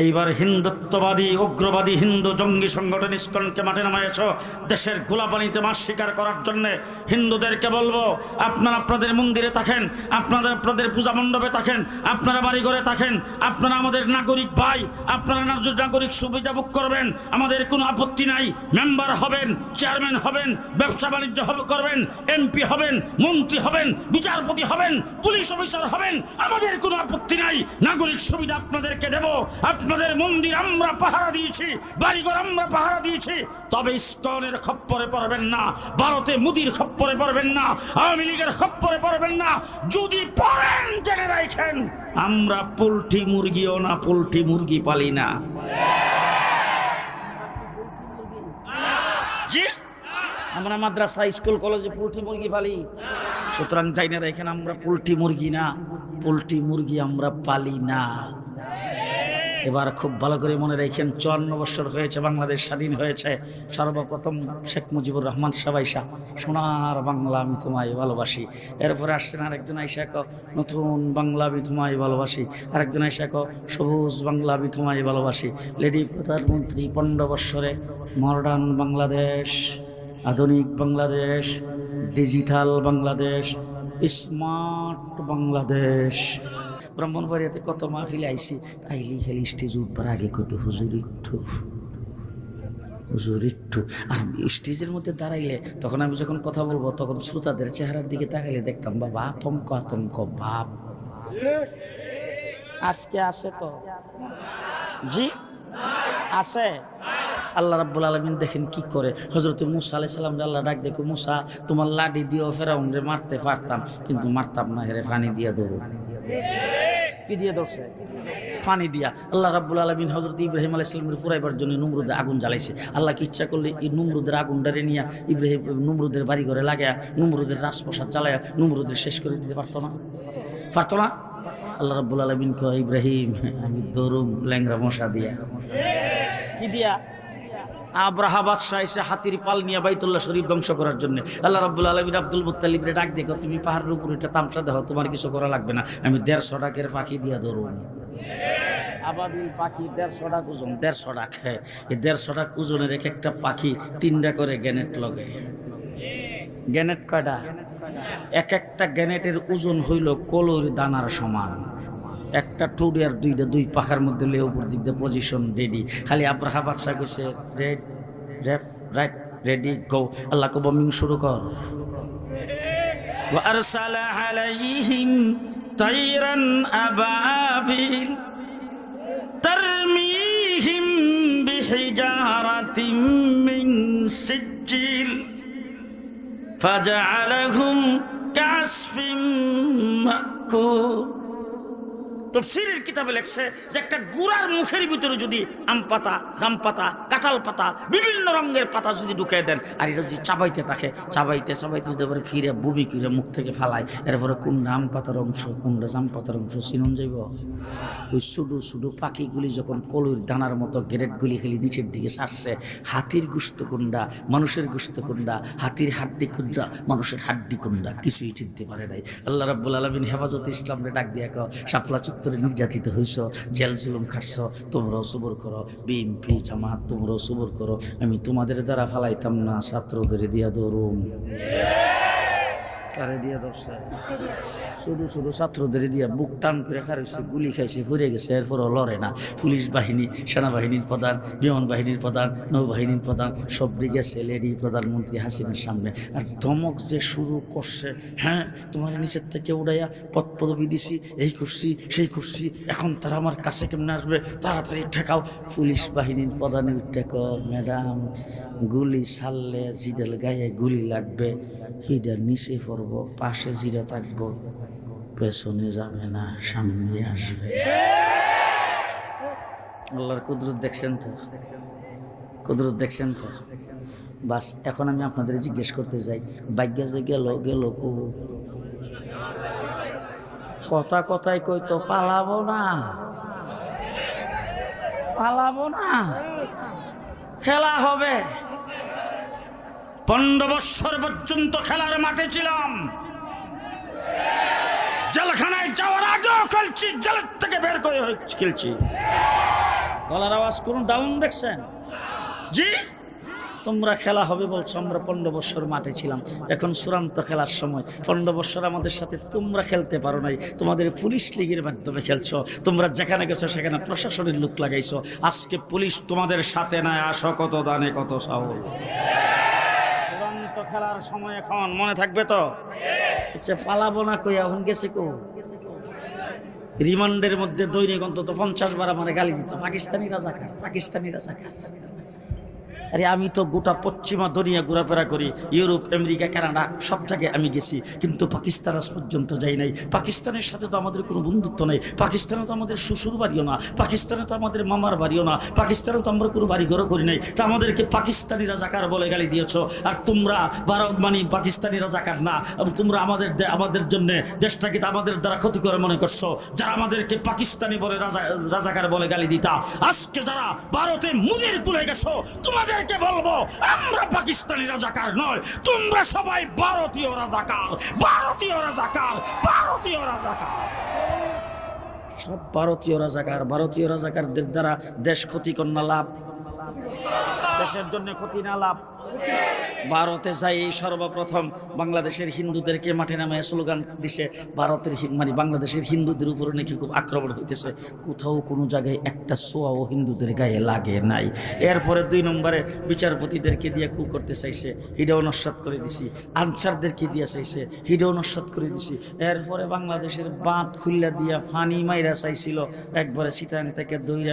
এইবার হিন্দুত্ববাদী উগ্রবাদী হিন্দু জঙ্গি সংগঠন ইসকনকে মাঠে নামাইছ দেশের গোলাপানিতে মাছ শিকার করার জন্য। হিন্দুদেরকে বলবো, আপনারা আপনাদের মন্দিরে থাকেন, আপনারা আপনাদের পূজা মণ্ডপে থাকেন, আপনারা বাড়ি ঘরে থাকেন, আপনারা আমাদের নাগরিক ভাই, আপনারা নাগরিক সুবিধা ভোগ করবেন, আমাদের কোনো আপত্তি নাই। মেম্বার হবেন, চেয়ারম্যান হবেন, ব্যবসা বাণিজ্য করবেন, এমপি হবেন, মন্ত্রী হবেন, বিচারপতি হবেন, পুলিশ অফিসার হবেন, আমাদের কোনো আপত্তি নাই। নাগরিক সুবিধা আপনাদেরকে দেব। আপনাদের মন্দির আমরা পাহারা দিয়েছি, বাড়িঘর আমরা পাহারা দিয়েছি, তবে ইসকনের খপ্পরে পড়বেন না, ভারতে মুদির খপ্পরে পড়বেন না, আওয়ামী লীগের খপ্পরে পড়বেন না। যদি পড়েন জেনে রাখেন, আমরা পোল্ট্রি মুরগিও না, পোল্ট্রি মুরগি পালি না। জি, আমরা মাদ্রাসা স্কুল কলেজে পোল্ট্রি মুরগি পালি। সুতরাং যাই না রাখেন, আমরা পোল্ট্রি মুরগি না, পোল্ট্রি মুরগি আমরা পালি না। এবার খুব ভালো করে মনে রাখেন, 54 বছর হয়েছে বাংলাদেশ স্বাধীন হয়েছে। সর্বপ্রথম শেখ মুজিবুর রহমান সাহেব সোনার বাংলা আমি তোমায় ভালোবাসি। এরপরে আসছেন আরেকজন আইসা নতুন বাংলা আমি তোমায় ভালোবাসি, আরেকজন আইসা সবুজ বাংলা আমি তোমায় ভালোবাসি। লেডি প্রধানমন্ত্রী 15 বছরে মডার্ন বাংলাদেশ, আধুনিক বাংলাদেশ, ডিজিটাল বাংলাদেশ, স্মার্ট বাংলাদেশ। ব্রাহ্মণবাড়িয়াতে কত মাহফিলে আইসি, আইলি খালি স্টেজ উঠবার আগে কত হুজুর একটু, হুজুর একটু। আর স্টেজের মধ্যে দাঁড়াইলে তখন আমি যখন কথা বলবো, তখন শ্রোতাদের চেহারার দিকে তাকাইলে দেখতাম বাবা আতঙ্ক আতঙ্ক ভাব। আজকে আছে তো? জি আছে। আল্লাহ রাব্বুল আলামিন দেখেন কি করে। হযরত মুসা আলাইহিস সালাম আল্লাহ ডাক দেখো, মুসা তোমার লাঠি দিয়েও ফেরাউনরে মারতে পারতাম, কিন্তু মারতাম না, হেরে পানি দিয়ে ধরো। কি দিয়ে ধরছে? পানি দিয়া। আল্লাহ রাব্বুল আলামিন হযরত ইব্রাহিম আলাইহিস সালামের পুরাইবার জন্য নমরুদে আগুন জ্বালাইছে। আল্লাহ কি ইচ্ছা করলে এই নমরুদের আগুনটারে নিয়ে ইব্রাহিম নমরুদের বাড়ি ঘরে লাগায়া নমরুদের রাজপ্রসাদ জ্বালায়া নমরুদের শেষ করে দিতে পারতো না? পারতো না? আল্লাহ রাব্বুল আলামিন কয়, ইব্রাহিম আমি দরুম ল্যাংরা মশা দিয়া। কি দিয়া? আব্রাহা বাদশাহ এসে হাতির পাল নিয়ে বাইতুল্লাহ শরীফ ধ্বংস করার জন্য। আল্লাহ রাব্বুল আলামিন আব্দুল মুত্তালিবরে ডাক দেখো, তুমি পাহাড়ের উপর একটা তামসা দেখো, তোমার কিছু করা লাগবে না, আমি 150 টাকার পাখি দিয়া ধরুন। আবাবিল পাখি 150 টাকা ওজন, 150 টাকা। এই 150 টাকা ওজনের এক একটা পাখি 3টা করে গ্যানেট লগে। গ্যানেট কয়টা? এক একটা গ্যানেটের ওজন হইল কলোর দানার সমান। একটা টুডি আর দুই পাখার মধ্যে লে উপর দিক দিয়ে পজিশন রেডি। খালি আব্রাহা বাদশাহ কইছে রাইট রেডি গো। আল্লাহ কো বমিং শুরু কর। ওয়া আরসালা আলাইহিম তাইরান আবাবিল তারমিহিম বিহিজারাতিম মিন সিজিল ফাজআলাহুম কাসফিম মাকুল। তাফসীরের কিতাবে লেখছে যে একটা গুড়ার মুখের ভিতরে যদি আম পাতা, জাম পাতা, কাঁঠাল পাতা, বিভিন্ন রঙের পাতা যদি ঢুকিয়ে দেন, আর এটা যদি চাবাইতে থাকে, চাবাইতে যদি এবারে ফিরে বুবি করে মুখ থেকে ফালায়, এরপরে কোনটা আম পাতার অংশ কোনটা জাম পাতার অংশ চিনুন যাইব। ওই শুধু পাখিগুলি যখন কলুর দানার মতো গ্রেডগুলি খেলি নিচের দিকে ছাড়ছে, হাতির গুস্ত কোনটা, মানুষের গুস্ত কোনটা, হাতির হাড্ডি কোনটা, মানুষের হাড্ডি কোনটা, কিছুই চিনতে পারে নাই। আল্লাহ রাব্বুল আলামিন হেফাজতে ইসলামরে ডাক দিয়া কও, শাপলা চত্বরে নির্যাতিত হইছ, জেল জুলুম খাটছ, তোমরাও সবর করো, বিএনপি জামাত তোমরাও সবর করো, আমি তোমাদের দ্বারা ফালাইতাম না, ছাত্রদের দিয়া ধরুম। কারে দিয়া ধরছে? শুধু ছাত্রদের দিয়া বুক টান করে খাইছে, গুলি খাইছে, ফুরে গেছে, এরপরও লড়ে না। পুলিশ বাহিনী, সেনাবাহিনীর প্রধান, বিমান বাহিনীর প্রধান, নৌবাহিনীর প্রধান সব দিকে লেডি প্রধানমন্ত্রী হাসিনার সামনে। আর ধমক যে শুরু করছে, হ্যাঁ তোমার নিচের থেকে উড়াইয়া পদ পদবি দিছি, এই করছি সেই করছি, এখন তারা আমার কাছে কেমনে আসবে, তাড়াতাড়ি ঠেকাও। পুলিশ বাহিনীর প্রধানের ঠেকাও, ম্যাডাম গুলি ছাড়লে জিডাল গায়ে গুলি লাগবে, হিডার নিচে পড়বো, পাশে জিরা থাকবো, পেছনে যাবে না, সামনে আসবে। আল্লাহর কুদরত দেখছেন তো? কুদরত দেখছেন তো? বাস এখন আমি আপনাদের জিজ্ঞেস করতে যাই, ভাগ্যা যে গেল কথায় কই তো পালাবো না, খেলা হবে। 15 বছর পর্যন্ত খেলার মাঠে ছিলাম, জেলখানায় যাওয়ার আগেও খেলছি, জেলের থেকে করে খেলছি। গলার আওয়াজ কোন ডাউন দেখছেন? জি, তোমরা খেলা হবে বলছো, আমরা 15 বছর মাঠে ছিলাম, এখন চূড়ান্ত খেলার সময়। 15 বছর আমাদের সাথে তোমরা খেলতে পারো নাই, তোমাদের পুলিশ লীগের মাধ্যমে খেলছো। তোমরা যেখানে গেছো সেখানে প্রশাসনের লোক লাগাইছো। আজকে পুলিশ তোমাদের সাথে নাই, আসো কত দানে কত চাউল। চূড়ান্ত খেলার সময় এখন, মনে থাকবে তো? আচ্ছা, পালাবো না কই এখন গেছে কো? রিমান্ডের মধ্যে দৈনিক অন্তত 50 বার আমার গালি দিত, পাকিস্তানি রাজাকার, পাকিস্তানি রাজাকার। আরে আমি তো গোটা পশ্চিমা দুনিয়া ঘোরাফেরা করি, ইউরোপ, আমেরিকা, কানাডা সব জায়গায় আমি গেছি, কিন্তু পাকিস্তান আজ পর্যন্ত যাই নাই। পাকিস্তানের সাথে তো আমাদের কোনো বন্ধুত্ব নেই, পাকিস্তানে তো আমাদের শ্বশুর বাড়িও না, পাকিস্তানে তো আমাদের মামার বাড়িও না, পাকিস্তানে তো আমরা কোনো বাড়ি ঘরও করি নাই। তা আমাদেরকে পাকিস্তানি রাজাকার বলে গালি দিয়েছ। আর তোমরা মানে পাকিস্তানি রাজাকার না, তোমরা আমাদের জন্য দেশটাকে আমাদের দ্বারা ক্ষতি করে মনে করছো। যারা আমাদেরকে পাকিস্তানি বলে রাজাকার বলে গালি দিতা, আজকে যারা ভারতে মুদির কুলে গেছো, তোমাদের বলবো আমরা পাকিস্তানি রাজাকার নয়, তোমরা সবাই ভারতীয় রাজাকার, ভারতীয় রাজাকার, ভারতীয় রাজাকার। সব ভারতীয় রাজাকার। ভারতীয় রাজাকারদের দ্বারা দেশ ক্ষতি কর না লাভ, দেশের জন্য ক্ষতি না লাভ। ভারতে যাই সর্বপ্রথম বাংলাদেশের হিন্দুদেরকে মাঠে নামে স্লোগান দিছে, ভারতের মানে বাংলাদেশের হিন্দুদের উপরে নাকি খুব আক্রমণ হইতেছে। কোথাও কোনো জায়গায় একটা সোয়াও হিন্দুদের গায়ে লাগে নাই। এরপরে 2 নম্বরে বিচারপতিদেরকে দিয়ে কু করতে চাইছে, হিডাও নস্বাত করে দিছি। আনসারদেরকে দিয়ে চাইছে, হিডাও নস্বাত করে দিছি। এরপরে বাংলাদেশের বাঁধ খুল্লা দিয়া ফানি মাইরা চাইছিল, একবারে চিটাং থেকে দইরা